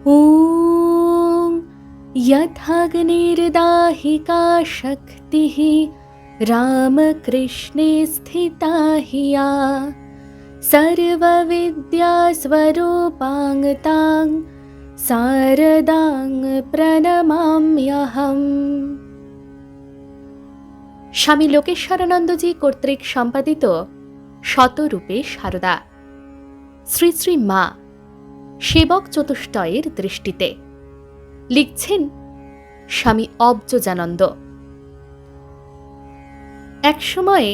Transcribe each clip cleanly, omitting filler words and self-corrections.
ॐ यथाग्निर्दाहिका शक्तिः रामकृष्णे स्थिता हि या सर्वविद्यास्वरूपां तां शारदां প্রণমাম্যহম। স্বামী লোকেশ্বরানন্দজি কর্তৃক সম্পাদিত শতরূপে সারদা, শ্রী শ্রী মা সেবক চতুষ্টয়ের দৃষ্টিতে। লিখছেন স্বামী অবজোজানন্দ। এক সময়ে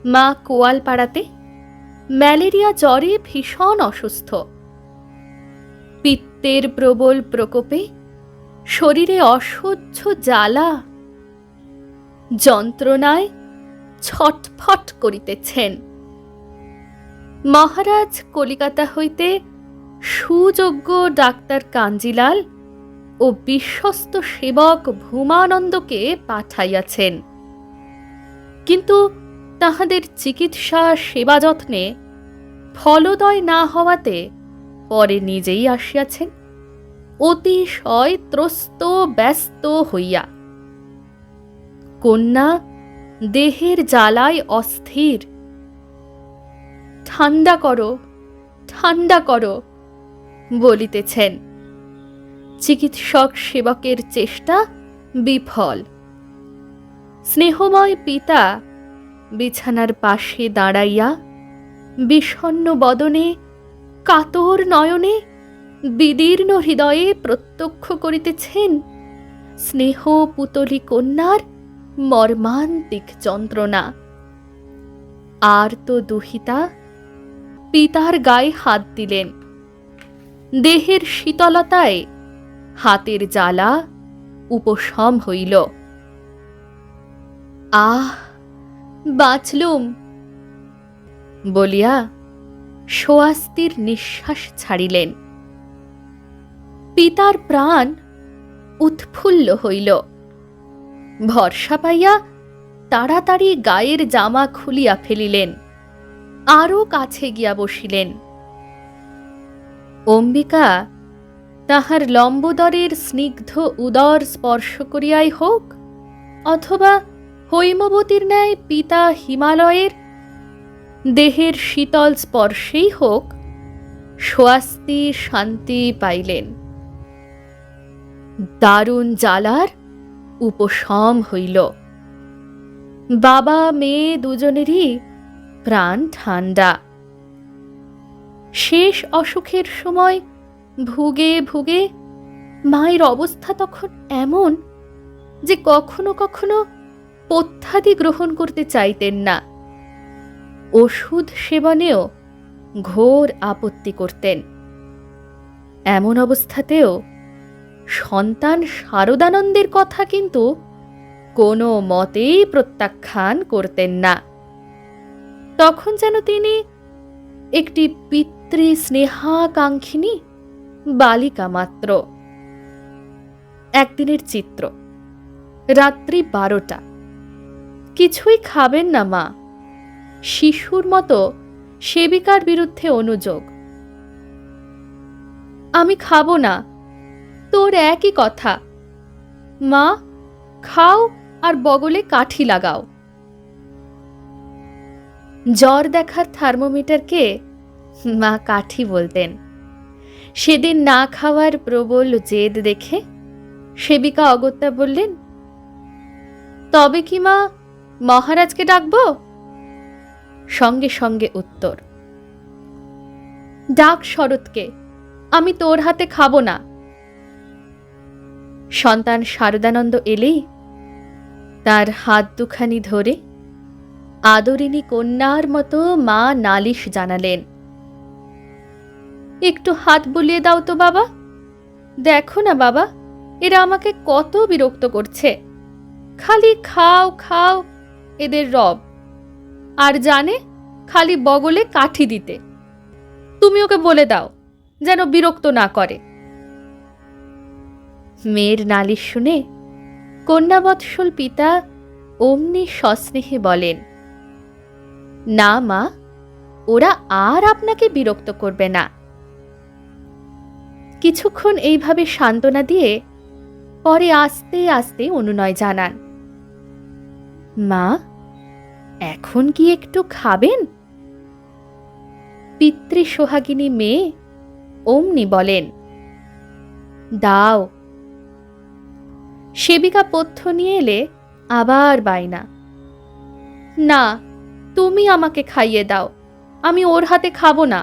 মা কোয়ালপাড়াতে ম্যালেরিয়া জ্বরে ভীষণ অসুস্থ। পিত্তের প্রবল প্রকোপে শরীরে অসহ্য জ্বালা, যন্ত্রণায় ছটফট করিতেছেন। মহারাজ কলিকাতা হইতে সুযোগ্য ডাক্তার কাঞ্জিলাল ও বিশ্বস্ত সেবক ভূমানন্দকে পাঠাইয়াছেন, কিন্তু তাহাদের চিকিৎসা সেবা যত্নে ফলোদয় না হওয়াতে পরে নিজেই আসিয়াছেন, অতিশয় ত্রস্ত ব্যস্ত হইয়া। কন্যা দেহের জ্বালায় অস্থির। ঠান্ডা করো, ঠান্ডা করো বলিতেছেন। চিকিৎসক সেবকের চেষ্টা বিফল। স্নেহময় পিতা বিছানার পাশে দাঁড়াইয়া বিষণ্ণ বদনে, কাতর নয়নে, বিদীর্ণ হৃদয়ে প্রত্যক্ষ করিতেছেন স্নেহ পুতলী কন্যার মর্মান্তিক যন্ত্রণা। আর তো দুহিতা পিতার গায়ে হাত দিলেন। দেহের শীতলতায় হাতের জ্বালা উপশম হইল। আহ, বাঁচলুম বলিয়া স্বস্তির নিঃশ্বাস ছাড়িলেন। পিতার প্রাণ উৎফুল্ল হইল। ভরসা পাইয়া তাড়াতাড়ি গায়ের জামা খুলিয়া ফেলিলেন, আরও কাছে গিয়া বসিলেন। অম্বিকা তাহার লম্বোদরের স্নিগ্ধ উদর স্পর্শ করিয়াই হোক, অথবা হৈমবতীর ন্যায় পিতা হিমালয়ের দেহের শীতল স্পর্শেই হোক, স্বস্তি শান্তি পাইলেন। দারুণ জ্বালার উপশম হইল। বাবা মেয়ে দুজনেরই প্রাণ ঠান্ডা। শেষ অসুখের সময় ভুগে ভুগে মায়ের অবস্থা তখন এমন যে কখনো কখনো পথ্যাদি গ্রহণ করতে চাইতেন না। ওষুধ সেবনেও ঘোর আপত্তি করতেন। এমন অবস্থাতেও সন্তান শারদানন্দের কথা কিন্তু কোনো মতেই প্রত্যাখ্যান করতেন না। তখন যেন তিনি একটি পিতৃ স্নেহাকাঙ্ক্ষিনী বালিকা মাত্র। একদিনের চিত্র। রাত্রি 12টা। কিছুই খাবেন না মা। শিশুর মতো সেবিকার বিরুদ্ধে অনুযোগ। আমি খাবো না, তোর একই কথা। মা, খাও আর বগলে কাঠি লাগাও। জ্বর দেখার থার্মোমিটারকে মা কাঠি বলতেন। সেদিন না খাওয়ার প্রবল জেদ দেখে সেবিকা অগত্যা বললেন, তবে কি মা মহারাজকে ডাকবো? সঙ্গে সঙ্গে উত্তর, ডাক শরৎকে, আমি তোর হাতে খাবো না। সন্তান শারদানন্দ এলেই তার হাত দুখানি ধরে আদরিনী কন্যার মতো মা নালিশ জানালেন, একটু হাত বুলিয়ে দাও তো বাবা। দেখো না বাবা, এরা আমাকে কত বিরক্ত করছে। খালি খাও খাও এদের রব, আর জানে খালি বগলে কাঠি দিতে। তুমি ওকে বলে দাও যেন বিরক্ত না করে। মেয়ের নালিশ শুনে কন্যাবৎসল পিতা অমনি সস্নেহে বলেন, না মা, ওরা আর আপনাকে বিরক্ত করবে না। কিছুক্ষণ এইভাবে সান্ত্বনা দিয়ে পরে আস্তে আস্তে অনুনয় জানান, মা, এখন কি একটু খাবেন? পিতৃসোহাগিনী মেয়ে অমনি বলেন, দাও। সেবিকা পথ্য নিয়ে এলে আবার বায়না, না, তুমি আমাকে খাইয়ে দাও, আমি ওর হাতে খাবো না।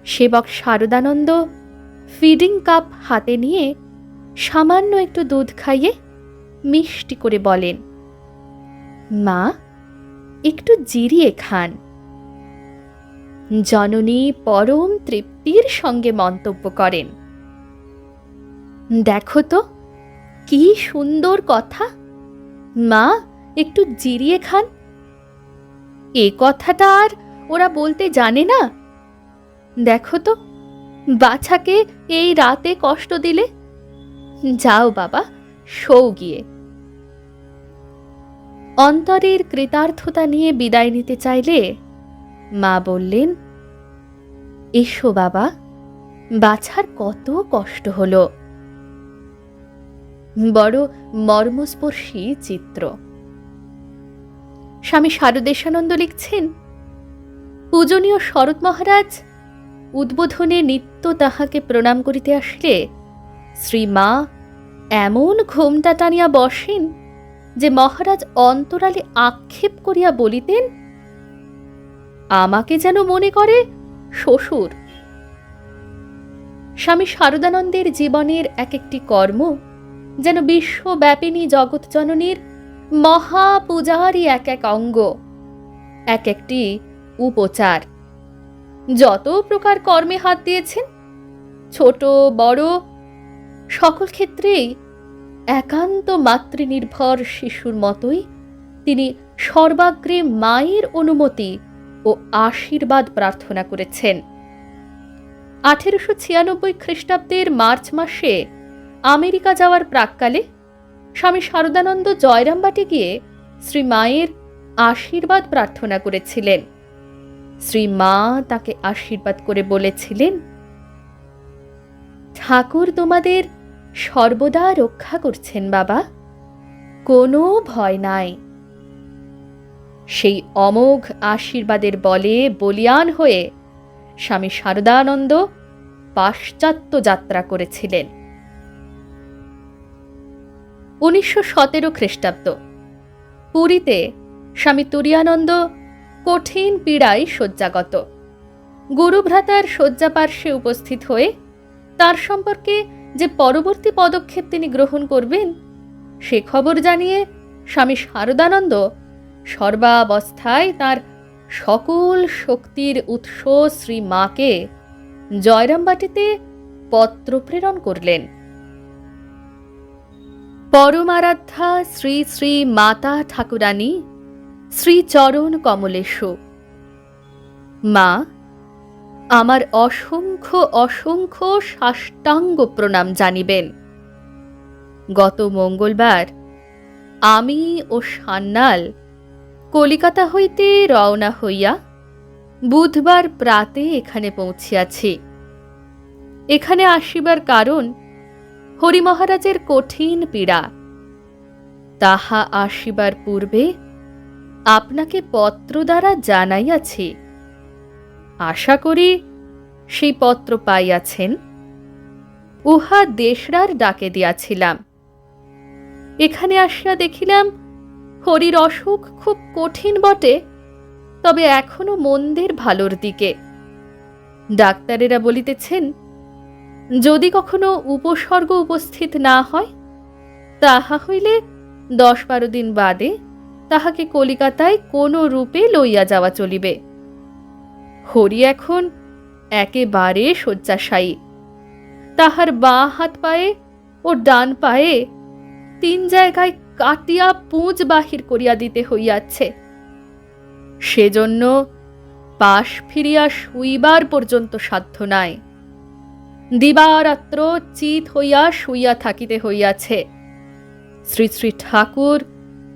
সেবক শারদানন্দ ফিডিং কাপ হাতে নিয়ে সামান্য একটু দুধ খাইয়ে মিষ্টি করে বলেন, মা, একটু জিরিয়ে খান। জননী পরম তৃপ্তির সঙ্গে মন্তব্য করেন, দেখো তো কি সুন্দর কথা, মা, একটু জিরিয়ে খান। এ কথাটা আর ওরা বলতে জানে না। দেখো তো বাছাকে এই রাতে কষ্ট দিলে। যাও বাবা, শোও গিয়ে। অন্তরের কৃতার্থতা নিয়ে বিদায় নিতে চাইলে মা বললেন, এসো বাবা, বাছার কত কষ্ট হলো। বড় মর্মস্পর্শী চিত্র। স্বামী শারদেশানন্দ লিখছেন, পূজনীয় শরৎ মহারাজ উদ্বোধনে নিত্য তাহাকে প্রণাম করিতে আসলে শ্রীমা এমন ঘোমটা টানিয়া বসেন যে মহারাজ অন্তরালে আক্ষেপ করিয়া বলিতেন, আমাকে যেন মনে করে শ্বশুর। স্বামী শারদানন্দের জীবনের এক একটি কর্ম যেন বিশ্বব্যাপিনী জগৎজননীর মহাপূজারই এক এক অঙ্গ, এক একটি উপচার। যত প্রকার কর্মে হাত দিয়েছেন, ছোট বড় সকল ক্ষেত্রেই একান্ত মাতৃনির্ভর শিশুর মতোই তিনি সর্বাগ্রে মায়ের অনুমতি ও আশীর্বাদ প্রার্থনা করেছেন। 1896 খ্রিস্টাব্দের মার্চ মাসে আমেরিকা যাওয়ার প্রাক্কালে স্বামী শারদানন্দ জয়রামবাটি গিয়ে শ্রী মায়ের আশীর্বাদ প্রার্থনা করেছিলেন। শ্রী মা তাকে আশীর্বাদ করে বলেছিলেন, ঠাকুর তোমাদের সর্বদা রক্ষা করছেন বাবা, কোনো ভয় নাই। সেই অমোঘ আশীর্বাদের বলে বলিয়ান হয়ে স্বামী শারদানন্দ পাশ্চাত্য যাত্রা করেছিলেন। 1917 খ্রিস্টাব্দ পুরীতে স্বামী তুরীয়ানন্দ কঠিন পীড়ায় শয্যাগত। গুরুভ্রাতার শয্যাপার্শ্বে উপস্থিত হয়ে তার সম্পর্কে যে পরবর্তী পদক্ষেপ তিনি গ্রহণ করবেন সে খবর জানিয়ে স্বামী শারদানন্দ সর্বাবস্থায় তার সকল শক্তির উৎস শ্রী মাকে জয়রামবাটিতে পত্র প্রেরণ করলেন। পরমারাধ্যা শ্রী শ্রী মাতা ঠাকুরানী শ্রীচরণ কমলেশু, মা, আমার অসংখ্য অসংখ্য সাষ্টাঙ্গ প্রণাম জানিবেন। গত মঙ্গলবার আমি ও সান্যাল কলিকাতা হইতে রওনা হইয়া বুধবার প্রাতে এখানে পৌঁছিয়াছি। এখানে আসিবার কারণ হরি মহারাজের কঠিন পীড়া। তাহা আসিবার পূর্বে আপনাকে পত্র দ্বারা জানাইয়াছি। আশা করি সেই পত্র পাইয়াছেন। উহা দেশরার ডাকে দিয়াছিলাম। এখানে আসিয়া দেখিলাম হরির অসুখ খুব কঠিন বটে, তবে এখনো মন্দের ভালোর দিকে। ডাক্তারেরা বলিতেছেন, যদি কখনো উপসর্গ উপস্থিত না হয় তাহা হইলে 10-12 দিন বাদে তাহাকে কলিকাতায় কোনো রূপে লইয়া যাওয়া চলিবে। হরি এখন একেবারে শয্যাশায়ী। তাহার বাঁ হাত পায়ে ও ডান পায়ে 3 জায়গায় কাটিয়া পুঁজ বাহির করিয়া দিতে হইয়াছে। সেজন্য পাশ ফিরিয়া শুইবার পর্যন্ত সাধ্য নাই। দিবারাত্র চিত হইয়া শুইয়া থাকিতে হইয়াছে। শ্রী শ্রী ঠাকুর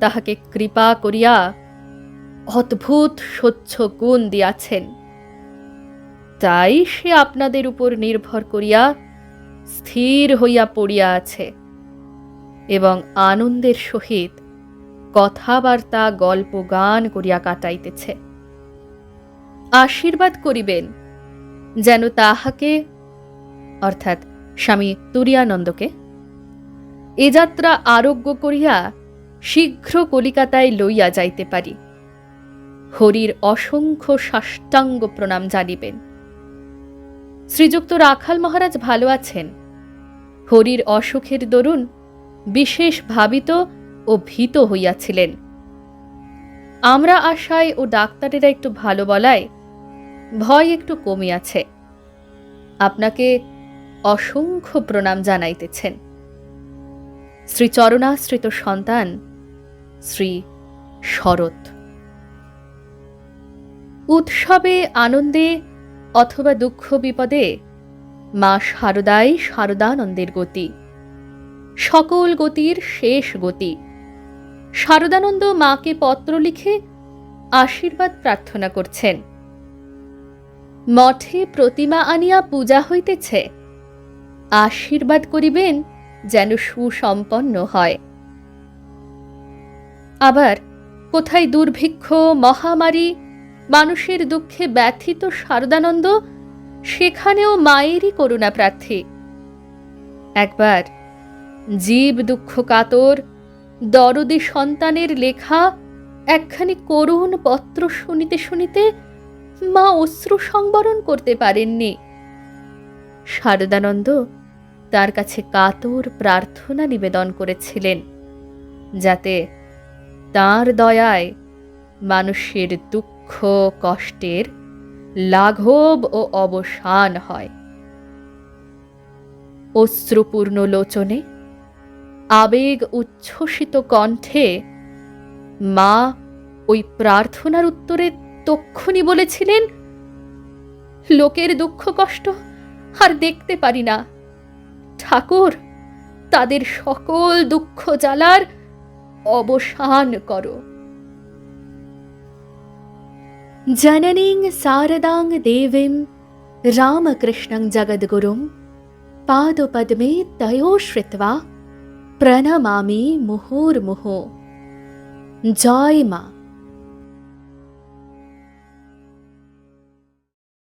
তাহাকে কৃপা করিয়া অদ্ভুত স্বচ্ছ গুণ দিয়াছেন। তাই সে আপনাদের উপর নির্ভর করিয়া স্থির হইয়া পড়িয়া আছে এবং আনন্দের সহিত কথাবার্তা গল্প গান করিয়া কাটাইতেছে। আশীর্বাদ করিবেন যেন তাহাকে, অর্থাৎ স্বামী তুরীয়ানন্দকে, এ যাত্রা আরোগ্য করিয়া শীঘ্র কলিকাতায় লইয়া যাইতে পারি। হরির অসংখ্য সাষ্টাঙ্গ প্রণাম জানিবেন। শ্রীযুক্ত রাখাল মহারাজ ভালো আছেন। হরির অসুখের দরুন বিশেষ ভাবিত ও ভীত হইয়াছিলেন। আমরা আশায় ও ডাক্তারেরা একটু ভালো বলায় ভয় একটু কমিয়াছে। আপনাকে অসংখ্য প্রণাম জানাইতেছেন। শ্রীচরণাশ্রিত সন্তান শ্রী শরৎ। উৎসবে আনন্দে অথবা দুঃখ বিপদে মা শারদাই শারদানন্দের গতি, সকল গতির শেষ গতি। শারদানন্দ মাকে পত্র লিখে আশীর্বাদ প্রার্থনা করছেন। মঠে প্রতিমা আনিয়া পূজা হইতেছে, আশীর্বাদ করিবেন যেন সুসম্পন্ন হয়। আবার কোথায় দুর্ভিক্ষ মহামারী মানুষের দুঃখে ব্যথিত শারদানন্দ, সেখানেও মায়েরই করুণা প্রার্থী। একবার জীব দুঃখ কাতর দরদী সন্তানের লেখা একখানি করুণ পত্র শুনিতে শুনিতে মা অশ্রু সংবরণ করতে পারেননি। শারদানন্দ তার কাছে কাতর প্রার্থনা নিবেদন করেছিলেন যাতে তাঁর দয়ায় মানুষের দুঃখ কষ্টের লাঘব ও অবসান হয়। অশ্রুপূর্ণ লোচনে আবেগ উচ্ছ্বসিত কণ্ঠে মা ওই প্রার্থনার উত্তরে তক্ষুনি বলেছিলেন, লোকের দুঃখ কষ্ট আর দেখতে পারি না, ঠাকুর তাদের সকল দুঃখ জ্বালার অবসান করো। জননীং শারদাং দেবীং রামকৃষ্ণং জগদ্গুরুং পাদপদ্মে তয়ো শ্রিত্বা প্রণমামি মুহুর্মুহুঃ। জয় মা।